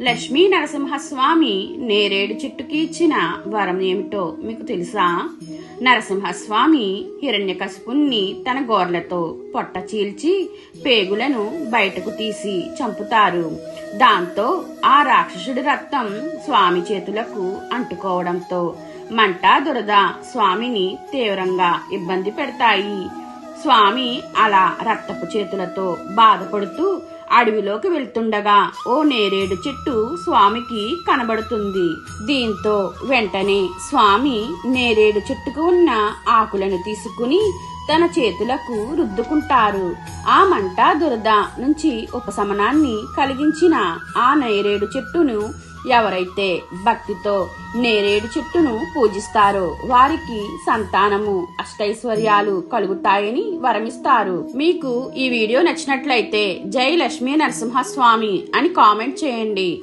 లక్ష్మీ నరసింహస్వామి నేరేడు చెట్టుకి ఇచ్చిన వరం ఏమిటో మీకు తెలుసా? నరసింహస్వామి హిరణ్యకశిపుణ్ణి తన గోర్లతో పొట్ట చీల్చి పేగులను బయటకు తీసి చంపుతారు. దాంతో ఆ రాక్షసుడి రక్తం స్వామి చేతులకు అంటుకోవడంతో మంట దురద స్వామిని తీవ్రంగా ఇబ్బంది పెడతాయి. స్వామి అలా రక్తపు చేతులతో బాధపడుతూ అడవిలోకి వెళ్తుండగా ఓ నేరేడు చెట్టు స్వామికి కనబడుతుంది. దీంతో వెంటనే స్వామి నేరేడు చెట్టుకు ఉన్న ఆకులను తీసుకుని తన చేతులకు రుద్దుకుంటారు. ఆ మంట దురద నుంచి ఉపశమనాన్ని కలిగించిన ఆ నేరేడు చెట్టును ఎవరైతే భక్తితో నేరేడు చెట్టును పూజిస్తారో వారికి సంతానము అష్టైశ్వర్యాలు కలుగుతాయని వరమిస్తారు. మీకు ఈ వీడియో నచ్చినట్లయితే జై లక్ష్మీ నరసింహస్వామి అని కామెంట్ చేయండి.